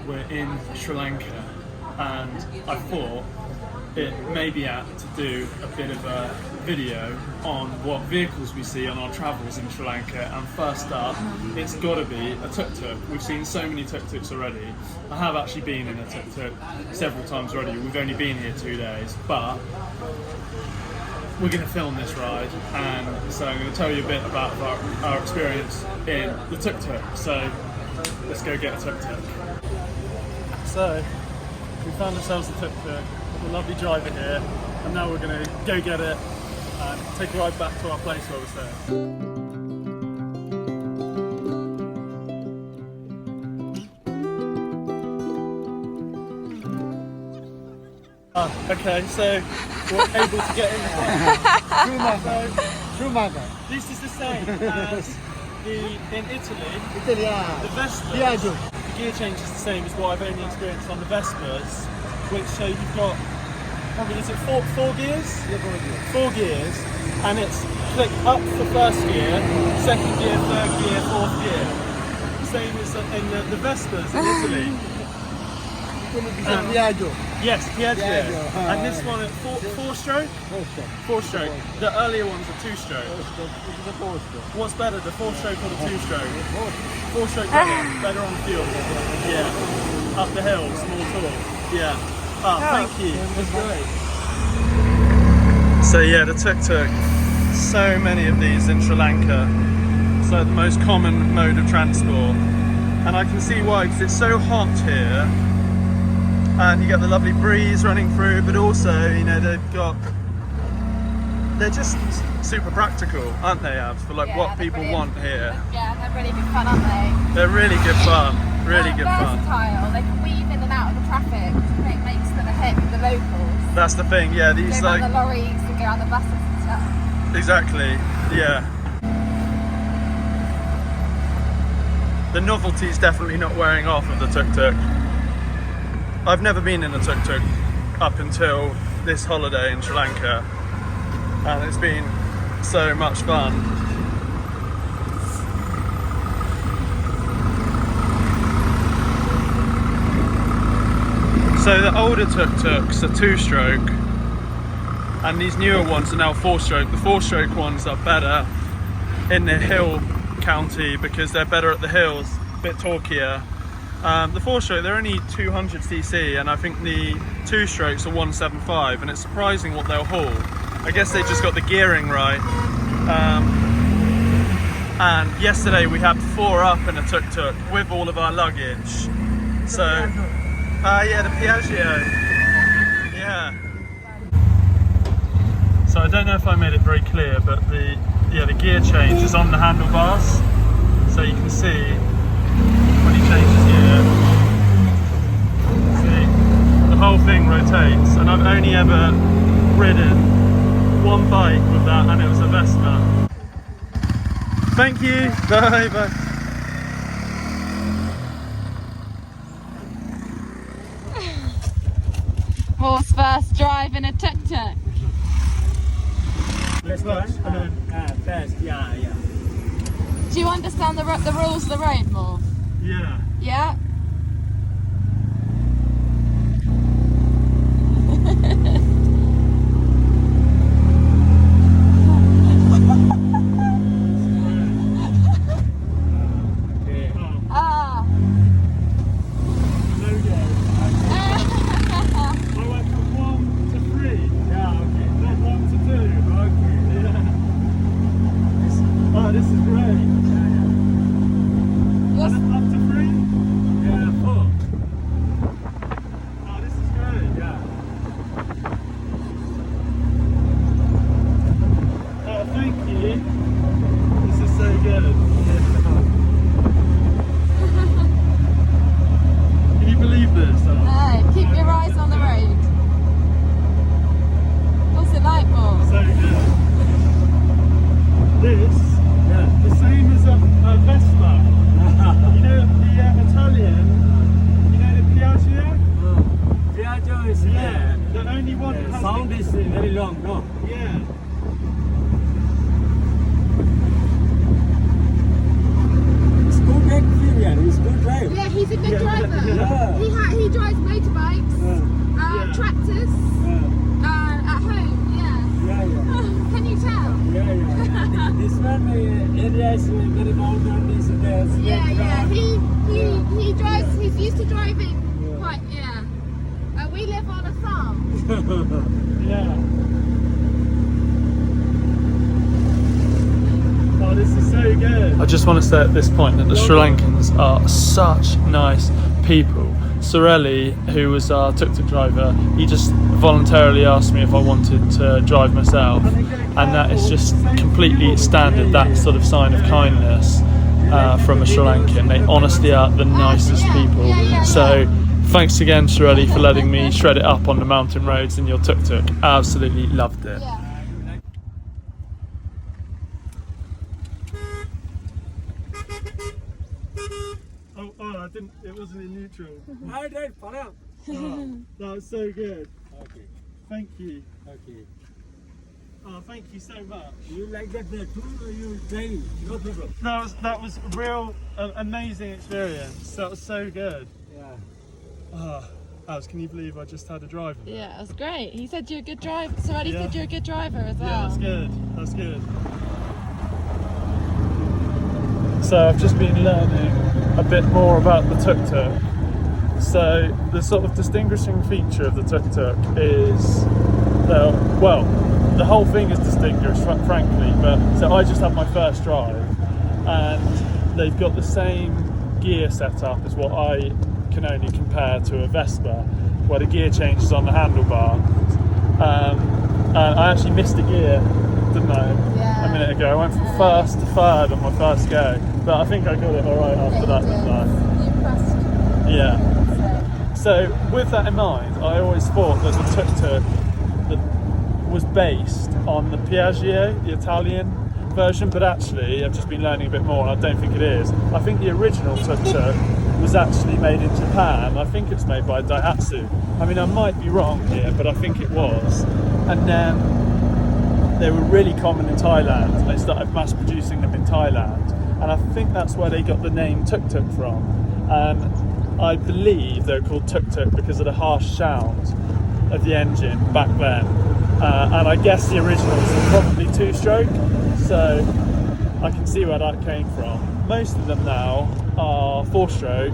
we're in Sri Lanka, and I thought it may be apt to do a bit of a video on what vehicles we see on our travels in Sri Lanka. And first up, it's got to be a Tuk Tuk. We've seen so many Tuk Tuks already. I have actually been in a Tuk Tuk several times already. We've only been here 2 days, but we're going to film this ride, and so I'm going to tell you a bit about our experience in the Tuk Tuk. So let's go get a Tuk Tuk. So we found ourselves a Tuk Tuk, a lovely driver here, and now we're going to go get it and take a ride back to our place where we're staying. Okay, so we're able to get in here. This is the same as in Italy. The Vespas. The gear change is the same as what I've only experienced on the Vespas, which you've got, I mean, is it four gears? Yeah, 4 gears, and it's click up for first gear, second gear, third gear, fourth gear. Same as in the Vespas in Italy. Yes, Piaggio. And this one at 4-stroke? 4-stroke. The earlier ones are 2-stroke. What's better, the 4-stroke or the 2-stroke? 4-stroke better on fuel. Yeah. Up the hill, small torque. Yeah. Thank you. That's great. So yeah, the Tuk Tuk. So many of these in Sri Lanka. It's like the most common mode of transport. And I can see why, because it's so hot here. And you get the lovely breeze running through, but also, you know, they're just super practical, aren't they, Abs, for like what people want here. Yeah, they're really good fun, aren't they? They're really good fun, really good fun. Versatile, they can weave in and out of the traffic, which makes them a hit with the locals. That's the thing, yeah, these go like... Go on the lorries and go on the buses and stuff. Exactly, yeah. The novelty's definitely not wearing off of the Tuk Tuk. I've never been in a Tuk Tuk up until this holiday in Sri Lanka, and it's been so much fun. So the older Tuk Tuks are 2-stroke, and these newer ones are now 4-stroke. The 4-stroke ones are better in the hill county because they're better at the hills, a bit torquier. The 4-stroke, they're only 200cc, and I think the 2-strokes are 175, and it's surprising what they'll haul. I guess they just got the gearing right. And yesterday we had 4 up in a Tuk Tuk with all of our luggage. So, yeah, the Piaggio. Yeah. So I don't know if I made it very clear, but the gear change is on the handlebars, so you can see when he changes gear. See, the whole thing rotates, and I've only ever ridden one bike with that, and it was a Vespa. Thank you. Bye bye. Horse first drive in a Tuk Tuk. Let's go. First, yeah. Do you understand the rules of the road more? Yeah. Yeah? This is great. Up to 3? driver. He drives motorbikes, tractors, at home. Can you tell? This one area is very modern these days. He drives. He's used to driving quite. We live on a farm. Oh, this is so good. I just want to say at this point that the Sri Lankans are such nice people. Sorelli, who was our tuk-tuk driver, he just voluntarily asked me if I wanted to drive myself, and that is just completely standard, that sort of sign of kindness from a Sri Lankan. They honestly are the nicest people. So thanks again, Sorelli, for letting me shred it up on the mountain roads in your tuk-tuk. Absolutely loved it. Oh, I didn't. It wasn't in neutral. That was so good. Okay. Thank you. Okay. Oh, thank you so much. You like that too, or you try? No problem. That was a real amazing experience. That was so good. Yeah. Alice, can you believe I just had a drive? Yeah, that's great. He said you're a good driver. Sorelli said you're a good driver as well. Yeah, that's good. That's good. So I've just been learning a bit more about the tuk-tuk. So the sort of distinguishing feature of the tuk-tuk is, well, the whole thing is distinguished, frankly, but so I just had my first drive, and they've got the same gear setup as what I can only compare to a Vespa, where the gear changes on the handlebar. And I actually missed a gear, didn't I? Yeah. A minute ago. I went from first to third on my first go, but I think I got it alright after that, didn't I? You pressed. Yeah. So with that in mind, I always thought that the tuk-tuk was based on the Piaggio, the Italian version, but actually I've just been learning a bit more and I don't think it is. I think the original tuk-tuk was actually made in Japan. I think it's made by Daihatsu. I mean, I might be wrong here, but I think it was. And then they were really common in Thailand, and they started mass producing them in Thailand. And I think that's where they got the name tuk-tuk from. And I believe they're called tuk-tuk because of the harsh sound of the engine back then. And I guess the originals were probably two-stroke, so I can see where that came from. Most of them now are four-stroke,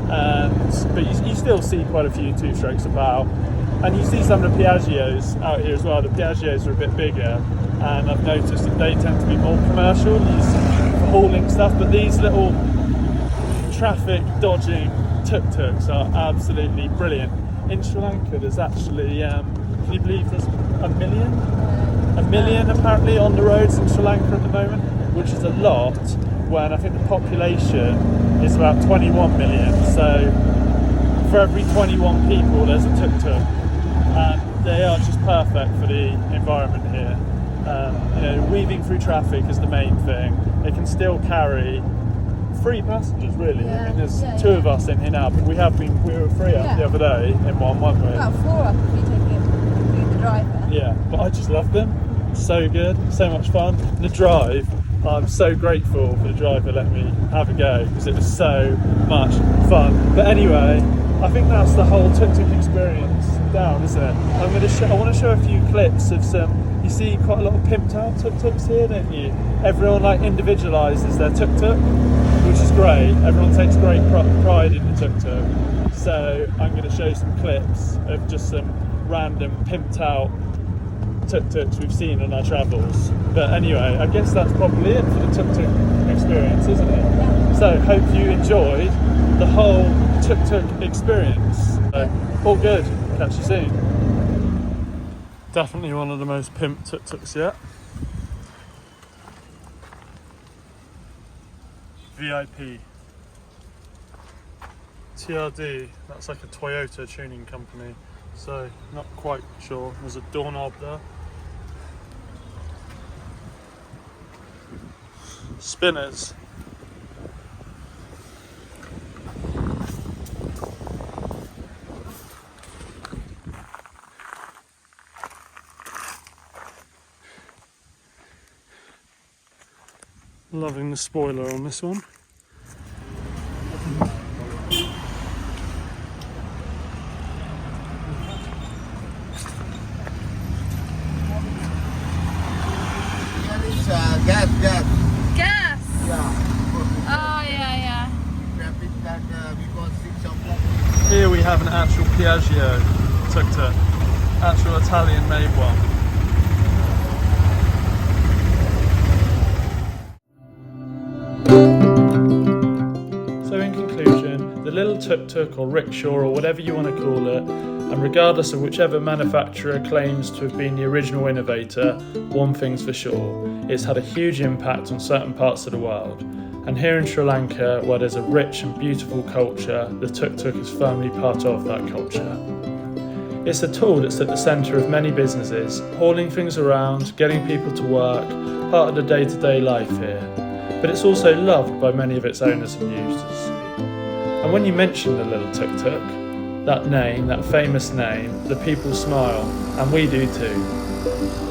but you still see quite a few two-strokes about. And you see some of the Piaggios out here as well. The Piaggios are a bit bigger, and I've noticed that they tend to be more commercial, used for hauling stuff, but these little traffic dodging tuk-tuks are absolutely brilliant. In Sri Lanka there's actually, can you believe there's a million apparently on the roads in Sri Lanka at the moment, which is a lot when I think the population is about 21 million. So for every 21 people there's a tuk-tuk, and they are just perfect for the environment here. Weaving through traffic is the main thing. They can still carry 3 passengers really. I mean, there's 2 of us in here now, but we were 3 up the other day in one, weren't we? About 4 up if you take it, the driver. Yeah, but I just love them. So good, so much fun. The drive, I'm so grateful for the driver letting me have a go because it was so much fun. But anyway, I think that's the whole tuk-tuk experience down, isn't it? I want to show a few clips of some. You see quite a lot of pimped out tuk-tuks here, don't you? Everyone individualises their tuk-tuk, which is great. Everyone takes great pride in the tuk-tuk. So I'm going to show some clips of just some random pimped out tuk-tuks we've seen on our travels. But anyway, I guess that's probably it for the tuk-tuk experience, isn't it? Yeah. So hope you enjoyed the whole tuk-tuk experience. All good. Catch you soon. Definitely one of the most pimped tuk-tuks yet. VIP. TRD, that's like a Toyota tuning company, so not quite sure. There's a doorknob there. Spinners. Loving the spoiler on this one. we have an actual Piaggio tuk-tuk, actual Italian made one. So in conclusion, the little tuk-tuk or rickshaw or whatever you want to call it, and regardless of whichever manufacturer claims to have been the original innovator, one thing's for sure, it's had a huge impact on certain parts of the world. And here in Sri Lanka, where there's a rich and beautiful culture, the tuk-tuk is firmly part of that culture. It's a tool that's at the centre of many businesses, hauling things around, getting people to work, part of the day-to-day life here. But it's also loved by many of its owners and users. And when you mention the little tuk-tuk, that name, that famous name, the people smile, and we do too.